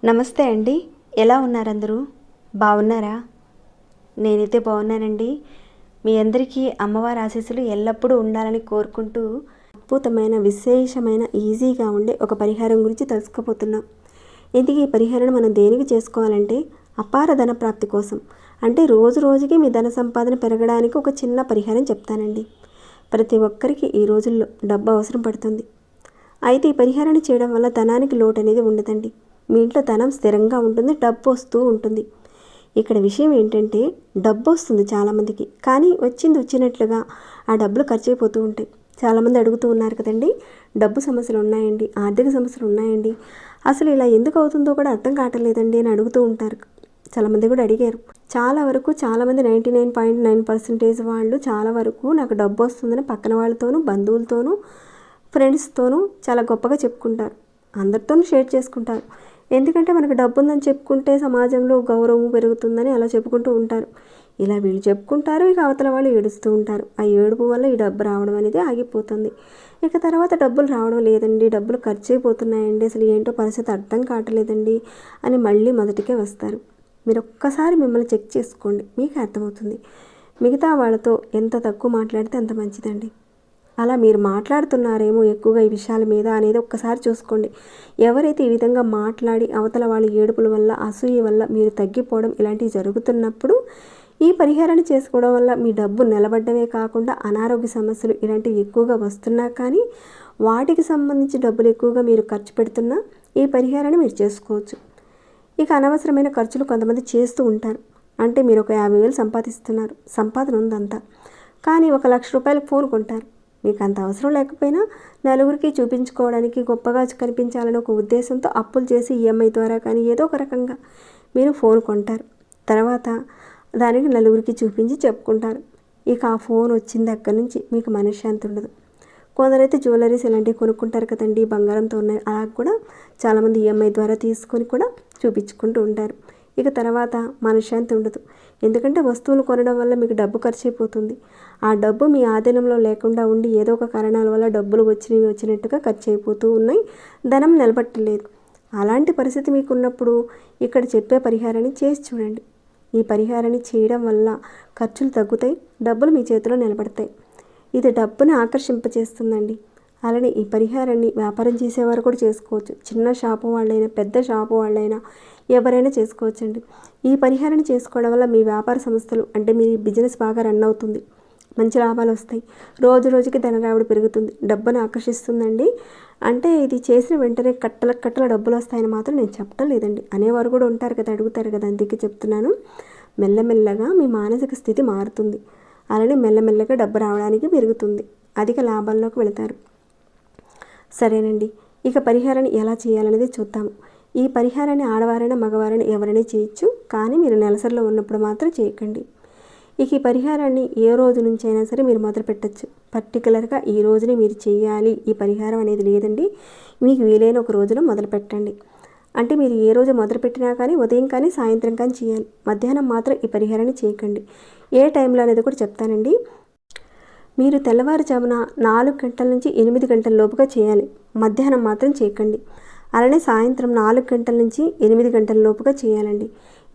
నమస్తే అండి, ఎలా ఉన్నారు అందరూ? బాగున్నారా? నేనైతే బాగున్నానండి. మీ అందరికీ అమ్మవారి ఆశీస్సులు ఎల్లప్పుడూ ఉండాలని కోరుకుంటూ అద్భుతమైన విశేషమైన ఈజీగా ఉండే ఒక పరిహారం గురించి తెలుసుకోబోతున్నాం. ఇందుకు ఈ పరిహారం మనం దేనికి చేసుకోవాలంటే అపార ధన ప్రాప్తి కోసం, అంటే రోజు రోజుకి మీ ధన సంపాదన పెరగడానికి ఒక చిన్న పరిహారం చెప్తానండి. ప్రతి ఒక్కరికి ఈ రోజుల్లో డబ్బు అవసరం పడుతుంది. అయితే ఈ పరిహారాన్ని చేయడం వల్ల ధనానికి లోటు అనేది ఉండదండి. మీ ఇంట్లో ధనం స్థిరంగా ఉంటుంది, డబ్బు వస్తూ ఉంటుంది. ఇక్కడ విషయం ఏంటంటే డబ్బు వస్తుంది చాలామందికి, కానీ వచ్చినట్లుగా ఆ డబ్బులు ఖర్చు అయిపోతూ ఉంటాయి. చాలామంది అడుగుతూ ఉన్నారు కదండి, డబ్బు సమస్యలు ఉన్నాయండి, ఆర్థిక సమస్యలు ఉన్నాయండి, అసలు ఇలా ఎందుకు అవుతుందో కూడా అర్థం కావట్లేదండి అని అడుగుతూ ఉంటారు. చాలామంది కూడా అడిగారు. చాలామంది 99.9% వాళ్ళు చాలా వరకు నాకు డబ్బు వస్తుందని పక్కన వాళ్ళతోనూ, బంధువులతోనూ, ఫ్రెండ్స్తోనూ చాలా గొప్పగా చెప్పుకుంటారు. అందరితోనూ షేర్ చేసుకుంటారు. ఎందుకంటే మనకు డబ్బు ఉందని చెప్పుకుంటే సమాజంలో గౌరవం పెరుగుతుందని అలా చెప్పుకుంటూ ఉంటారు. ఇలా వీళ్ళు చెప్పుకుంటారు, ఇక అవతల వాళ్ళు ఏడుస్తూ ఉంటారు. ఆ ఏడుపు వల్ల ఈ డబ్బు రావడం అనేది ఆగిపోతుంది. ఇక తర్వాత డబ్బులు రావడం లేదండి, డబ్బులు ఖర్చు అయిపోతున్నాయండి, అసలు ఏంటో పరిస్థితి అర్థం కావట్లేదండి అని మళ్ళీ మొదటికే వస్తారు. మీరు ఒక్కసారి మిమ్మల్ని చెక్ చేసుకోండి, మీకు అర్థమవుతుంది. మిగతా వాళ్ళతో ఎంత తక్కువ మాట్లాడితే అంత మంచిదండి. అలా మీరు మాట్లాడుతున్నారేమో ఎక్కువగా ఈ విషయాల మీద అనేది ఒక్కసారి చూసుకోండి. ఎవరైతే ఈ విధంగా మాట్లాడి అవతల వాళ్ళ ఏడుపుల వల్ల, అసూయ వల్ల మీరు తగ్గిపోవడం ఇలాంటివి జరుగుతున్నప్పుడు ఈ పరిహారాన్ని చేసుకోవడం వల్ల మీ డబ్బు నిలబడమే కాకుండా అనారోగ్య సమస్యలు ఇలాంటివి ఎక్కువగా వస్తున్నా కానీ వాటికి సంబంధించి డబ్బులు ఎక్కువగా మీరు ఖర్చు పెడుతున్నా ఈ పరిహారాన్ని మీరు చేసుకోవచ్చు. ఇక అనవసరమైన ఖర్చులు కొంతమంది చేస్తూ ఉంటారు. అంటే మీరు ఒక 50,000 సంపాదిస్తున్నారు, సంపాదన ఉందంతా, కానీ 1,00,000 రూపాయలకు ఫోన్ కొంటారు. మీకు అంత అవసరం లేకపోయినా నలుగురికి చూపించుకోవడానికి, గొప్పగా కనిపించాలని ఒక ఉద్దేశంతో అప్పులు చేసి ఈఎంఐ ద్వారా కానీ ఏదో ఒక రకంగా మీరు ఫోన్ కొంటారు. తర్వాత దానికి నలుగురికి చూపించి చెప్పుకుంటారు. ఇక ఆ ఫోన్ వచ్చిన దగ్గర నుంచి మీకు మనశ్శాంతి ఉండదు. కొందరైతే జ్యువెలరీస్ ఇలాంటివి కొనుక్కుంటారు కదండి, బంగారంతో ఉన్నాయి, అలా కూడా చాలామంది ఈఎంఐ ద్వారా తీసుకొని కూడా చూపించుకుంటూ ఉంటారు. ఇక తర్వాత మనశ్శాంతి ఉండదు. ఎందుకంటే వస్తువులు కొనడం వల్ల మీకు డబ్బు ఖర్చు అయిపోతుంది. ఆ డబ్బు మీ ఆధీనంలో లేకుండా ఉండి ఏదో ఒక కారణాల వల్ల డబ్బులు వచ్చినట్టుగా ఖర్చు అయిపోతూ ఉన్నాయి, ధనం నిలబట్టలేదు. అలాంటి పరిస్థితి మీకు ఉన్నప్పుడు ఇక్కడ చెప్పే పరిహారాన్ని చేసి చూడండి. ఈ పరిహారాన్ని చేయడం వల్ల ఖర్చులు తగ్గుతాయి, డబ్బులు మీ చేతిలో నిలబడతాయి. ఇది డబ్బుని ఆకర్షింపచేస్తుందండి. అలానే ఈ పరిహారాన్ని వ్యాపారం చేసేవారు కూడా చేసుకోవచ్చు. చిన్న షాపు వాళ్ళైనా, పెద్ద షాపు వాళ్ళైనా ఎవరైనా చేసుకోవచ్చండి. ఈ పరిహారాన్ని చేసుకోవడం వల్ల మీ వ్యాపార సంస్థలు, అంటే మీ బిజినెస్ బాగా రన్ అవుతుంది, మంచి లాభాలు వస్తాయి, రోజు రోజుకి ధన రాబడి పెరుగుతుంది, డబ్బును ఆకర్షిస్తుందండి. అంటే ఇది చేసిన వెంటనే కట్టల డబ్బులు వస్తాయని మాత్రం నేను చెప్పడం లేదండి. అనేవారు కూడా ఉంటారు కదా, అడుగుతారు కదా, అందుకే చెప్తున్నాను. మెల్లమెల్లగా మీ మానసిక స్థితి మారుతుంది. అలానే మెల్లమెల్లగా డబ్బు రావడానికి పెరుగుతుంది, అధిక లాభాల్లోకి వెళతారు. సరేనండి, ఇక పరిహారాన్ని ఎలా చేయాలనేది చూద్దాము. ఈ పరిహారాన్ని ఆడవారైనా మగవారైనా ఎవరైనా చేయొచ్చు, కానీ మీరు నెలసరిలో ఉన్నప్పుడు మాత్రం చేయకండి. ఇక ఈ పరిహారాన్ని ఏ రోజు నుంచి అయినా సరే మీరు మొదలు పెట్టచ్చు. పర్టికులర్గా ఈ రోజుని మీరు చేయాలి ఈ పరిహారం అనేది లేదండి. మీకు వీలైన ఒక రోజున మొదలు పెట్టండి. అంటే మీరు ఏ రోజు మొదలుపెట్టినా కానీ ఉదయం కానీ సాయంత్రం కానీ చేయాలి. మధ్యాహ్నం మాత్రం ఈ పరిహారాన్ని చేయకండి. ఏ టైంలో అనేది కూడా చెప్తానండి. మీరు తెల్లవారుజామున 4 గంటల నుంచి 8 గంటల లోపుగా చేయాలి, మధ్యాహ్నం మాత్రం చేయకండి. అలానే సాయంత్రం 4 గంటల నుంచి 8 గంటల లోపుగా చేయాలండి.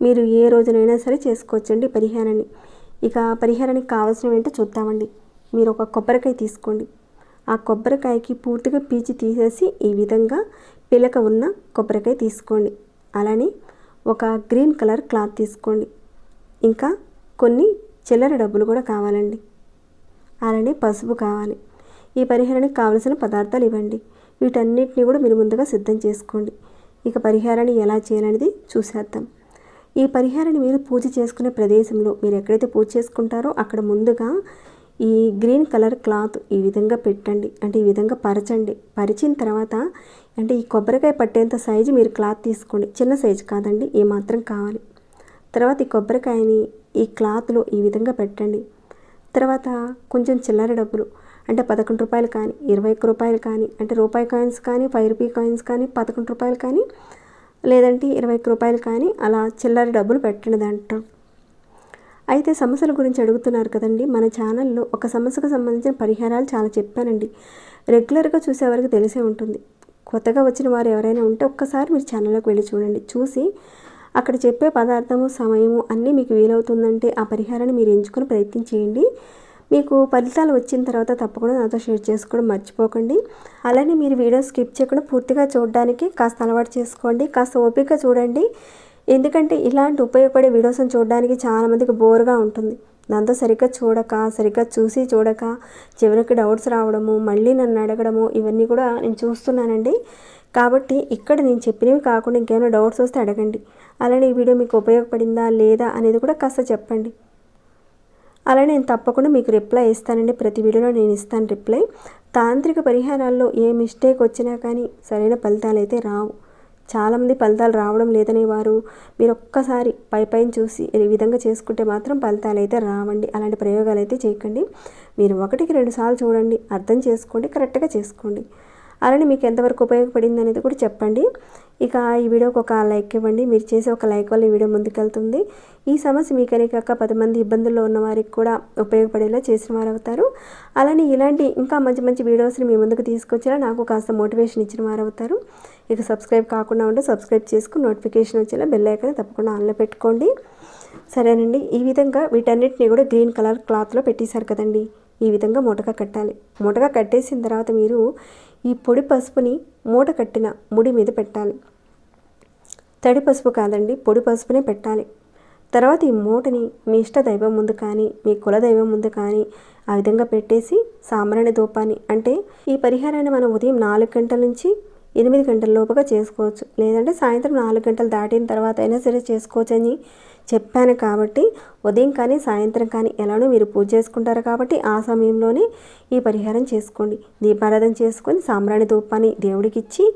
మీరు ఏ రోజునైనా సరే చేసుకోవచ్చండి పరిహారాన్ని. ఇక పరిహారానికి కావాల్సినవి ఏంటో చూద్దామండి. మీరు ఒక కొబ్బరికాయ తీసుకోండి. ఆ కొబ్బరికాయకి పూర్తిగా పీచు తీసేసి ఈ విధంగా పిలక ఉన్న కొబ్బరికాయ తీసుకోండి. అలానే ఒక గ్రీన్ కలర్ క్లాత్ తీసుకోండి. ఇంకా కొన్ని చిల్లర డబ్బులు కూడా కావాలండి. అలానే పసుపు కావాలి. ఈ పరిహారానికి కావలసిన పదార్థాలు ఇవ్వండి. వీటన్నిటిని కూడా మీరు ముందుగా సిద్ధం చేసుకోండి. ఇక పరిహారాన్ని ఎలా చేయాలనేది చూసేద్దాం. ఈ పరిహారాన్ని మీరు పూజ చేసుకునే ప్రదేశంలో, మీరు ఎక్కడైతే పూజ చేసుకుంటారో అక్కడ ముందుగా ఈ గ్రీన్ కలర్ క్లాత్ ఈ విధంగా పెట్టండి. అంటే ఈ విధంగా పరచండి. పరిచిన తర్వాత అంటే ఈ కొబ్బరికాయ పట్టేంత సైజు మీరు క్లాత్ తీసుకోండి. చిన్న సైజు కాదండి, ఏ మాత్రం కావాలి. తర్వాత ఈ కొబ్బరికాయని ఈ క్లాత్లో ఈ విధంగా పెట్టండి. తర్వాత కొంచెం చిల్లర డబ్బులు, అంటే 11 రూపాయలు కానీ, 21 రూపాయలు కానీ, అంటే రూపాయి కాయిన్స్ కానీ, 5 రూపీ కాయిన్స్ కానీ, 11 రూపాయలు కానీ, లేదంటే 21 రూపాయలు కానీ, అలా చిల్లర డబ్బులు పెట్టండి దాంట్లో. అయితే సమస్యల గురించి అడుగుతున్నారు కదండి. మన ఛానల్లో ఒక సమస్యకు సంబంధించిన పరిహారాలు చాలా చెప్పానండి. రెగ్యులర్గా చూసేవారికి తెలిసే ఉంటుంది. కొత్తగా వచ్చిన వారు ఎవరైనా ఉంటే ఒక్కసారి మీరు ఛానల్లోకి వెళ్ళి చూడండి. చూసి అక్కడ చెప్పే పదార్థము, సమయము అన్నీ మీకు వీలవుతుందంటే ఆ పరిహారాన్ని మీరు ఎంచుకొని ప్రయత్నం చేయండి. మీకు ఫలితాలు వచ్చిన తర్వాత తప్పకుండా నాతో షేర్ చేసుకోవడం మర్చిపోకండి. అలానే మీరు వీడియో స్కిప్ చేయకుండా పూర్తిగా చూడడానికి కాస్త అలవాటు చేసుకోండి. కాస్త ఓపికగా చూడండి. ఎందుకంటే ఇలాంటి ఉపయోగపడే వీడియోస్ని చూడడానికి చాలామందికి బోర్గా ఉంటుంది. దాంతో సరిగ్గా చూడక చివరికి డౌట్స్ రావడము, మళ్ళీ నన్ను అడగడము ఇవన్నీ కూడా నేను చూస్తున్నానండి. కాబట్టి ఇక్కడ నేను చెప్పినవి కాకుండా ఇంకేమైనా డౌట్స్ వస్తే అడగండి. అలానే ఈ వీడియో మీకు ఉపయోగపడిందా లేదా అనేది కూడా కాస్త చెప్పండి. అలానే నేను తప్పకుండా మీకు రిప్లై ఇస్తానండి. ప్రతి వీడియోలో నేను ఇస్తాను రిప్లై. తాంత్రిక పరిహారాల్లో ఏ మిస్టేక్ వచ్చినా కానీ సరైన ఫలితాలు అయితే రావు. చాలామంది ఫలితాలు రావడం లేదనేవారు. మీరు ఒక్కసారి పైన చూసి ఈ విధంగా చేసుకుంటే మాత్రం ఫలితాలు అయితే రావండి. అలాంటి ప్రయోగాలు అయితే చేయకండి. మీరు 1కి 2 సార్లు చూడండి, అర్థం చేసుకోండి, కరెక్ట్గా చేసుకోండి. అలానే మీకు ఎంతవరకు ఉపయోగపడింది అనేది కూడా చెప్పండి. ఇక ఈ వీడియోకి ఒక లైక్ ఇవ్వండి. మీరు చేసే ఒక లైక్ వల్ల ఈ వీడియో ముందుకెళ్తుంది. ఈ సమస్య మీకనే కాక 10 మంది ఇబ్బందుల్లో ఉన్న వారికి కూడా ఉపయోగపడేలా చేసిన వారు అవుతారు. అలానే ఇలాంటి ఇంకా మంచి మంచి వీడియోస్ని మీ ముందుకు తీసుకొచ్చేలా నాకు కాస్త మోటివేషన్ ఇచ్చిన వారు అవుతారు. ఇక సబ్స్క్రైబ్ కాకుండా ఉంటే సబ్స్క్రైబ్ చేసుకుని నోటిఫికేషన్ వచ్చేలా బెల్ ఐకాన్ తప్పకుండా ఆన్లో పెట్టుకోండి. సరేనండి. ఈ విధంగా వీటన్నిటిని కూడా గ్రీన్ కలర్ క్లాత్లో పెట్టేశారు కదండి. ఈ విధంగా మూటగా కట్టాలి. మూటగా కట్టేసిన తర్వాత మీరు ఈ పొడి పసుపుని మూట కట్టిన ముడి మీద పెట్టాలి. తడి పసుపు కాదండి, పొడి పసుపునే పెట్టాలి. తర్వాత ఈ మూటని మీ ఇష్ట దైవం ముందు కానీ, మీ కుల దైవం ముందు కానీ ఆ విధంగా పెట్టేసి సాంబ్రాణి ధూపాన్ని, అంటే ఈ పరిహారాన్ని మనం ఉదయం 4 గంటల నుంచి 8 గంటల లోపుగా చేసుకోవచ్చు. లేదంటే సాయంత్రం 4 గంటలు దాటిన తర్వాత అయినా సరే చేసుకోవచ్చు అని చెప్పాను. కాబట్టి ఉదయం కానీ సాయంత్రం కానీ ఎలానో మీరు పూజ చేసుకుంటారు కాబట్టి ఆ సమయంలోనే ఈ పరిహారం చేసుకోండి. దీపారాధన చేసుకొని సాంబ్రాణి ధూపాన్ని దేవుడికి ఇచ్చి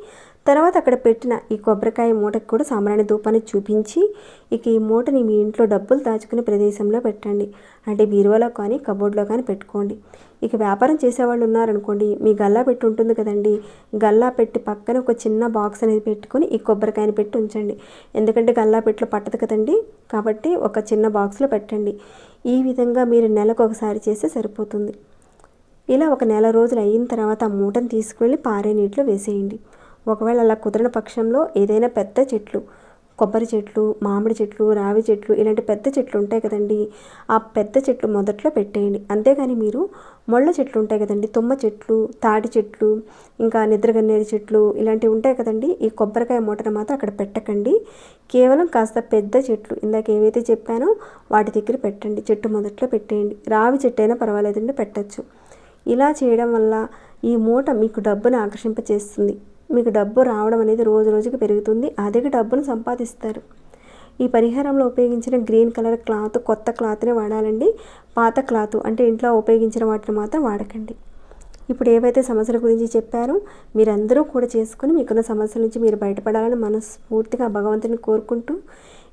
తర్వాత అక్కడ పెట్టిన ఈ కొబ్బరికాయ మూటకి కూడా సాంబ్రాణి ధూపాన్ని చూపించి ఇక ఈ మూటని మీ ఇంట్లో డబ్బులు దాచుకునే ప్రదేశంలో పెట్టండి. అంటే బీరువాలో కానీ కబోర్డ్లో కానీ పెట్టుకోండి. ఇక వ్యాపారం చేసేవాళ్ళు ఉన్నారనుకోండి, మీ గల్లా పెట్టి ఉంటుంది కదండి, గల్లా పెట్టి పక్కన ఒక చిన్న బాక్స్ అనేది పెట్టుకొని ఈ కొబ్బరికాయని పెట్టి ఉంచండి. ఎందుకంటే గల్లా పెట్టులో పట్టదు కదండి, కాబట్టి ఒక చిన్న బాక్స్లో పెట్టండి. ఈ విధంగా మీరు నెలకు ఒకసారి చేస్తే సరిపోతుంది. ఇలా ఒక నెల రోజులు అయిన తర్వాత ఆ మూటను తీసుకువెళ్ళి పారే నీటిలో వేసేయండి. ఒకవేళ అలా కుదరని పక్షంలో ఏదైనా పెద్ద చెట్లు, కొబ్బరి చెట్లు, మామిడి చెట్లు, రావి చెట్లు ఇలాంటి పెద్ద చెట్లు ఉంటాయి కదండి, ఆ పెద్ద చెట్లు మొదట్లో పెట్టేయండి. అంతేగాని మీరు మొళ్ళ చెట్లు ఉంటాయి కదండి, తుమ్మ చెట్లు, తాటి చెట్లు, ఇంకా నిద్రగన్నేరు చెట్లు ఇలాంటివి ఉంటాయి కదండి, ఈ కొబ్బరికాయ మూటను మాత్రం అక్కడ పెట్టకండి. కేవలం కాస్త పెద్ద చెట్లు ఇందాక ఏవైతే చెప్పానో వాటి దగ్గర పెట్టండి. చెట్టు మొదట్లో పెట్టేయండి. రావి చెట్టు అయినా పర్వాలేదండి, పెట్టచ్చు. ఇలా చేయడం వల్ల ఈ మూట మీకు డబ్బును ఆకర్షింపచేస్తుంది. మీకు డబ్బు రావడం అనేది రోజు రోజుకి పెరుగుతుంది. అధిక డబ్బును సంపాదిస్తారు. ఈ పరిహారంలో ఉపయోగించిన గ్రీన్ కలర్ క్లాత్ కొత్త క్లాత్నే వాడాలండి. పాత క్లాత్ అంటే ఇంట్లో ఉపయోగించిన వాటిని మాత్రం వాడకండి. ఇప్పుడు ఏవైతే సమస్యల గురించి చెప్పారో మీరందరూ కూడా చేసుకుని మీకున్న సమస్యల నుంచి మీరు బయటపడాలని మనస్ఫూర్తిగా భగవంతుని కోరుకుంటూ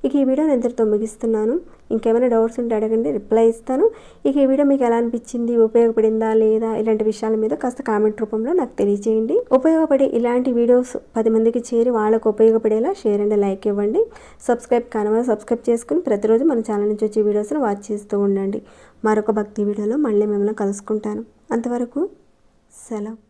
ఇక ఈ వీడియోని ఎంతటితో ముగిస్తున్నాను. ఇంకేమైనా డౌట్స్ ఉంటే అడగండి, రిప్లై ఇస్తాను. ఇక ఈ వీడియో మీకు ఎలా అనిపించింది, ఉపయోగపడిందా లేదా ఇలాంటి విషయాల మీద కాస్త కామెంట్ రూపంలో నాకు తెలియజేయండి. ఉపయోగపడే ఇలాంటి వీడియోస్ 10 మందికి చేరి వాళ్ళకు ఉపయోగపడేలా షేర్ అండ్ లైక్ ఇవ్వండి. సబ్స్క్రైబ్ కానివారు సబ్స్క్రైబ్ చేసుకుని ప్రతిరోజు మన ఛానల్ నుంచి వచ్చే వీడియోస్ని వాచ్ చేస్తూ ఉండండి. మరొక భక్తి వీడియోలో మళ్ళీ మిమ్మల్ని కలుసుకుంటాను. అంతవరకు సెలవు.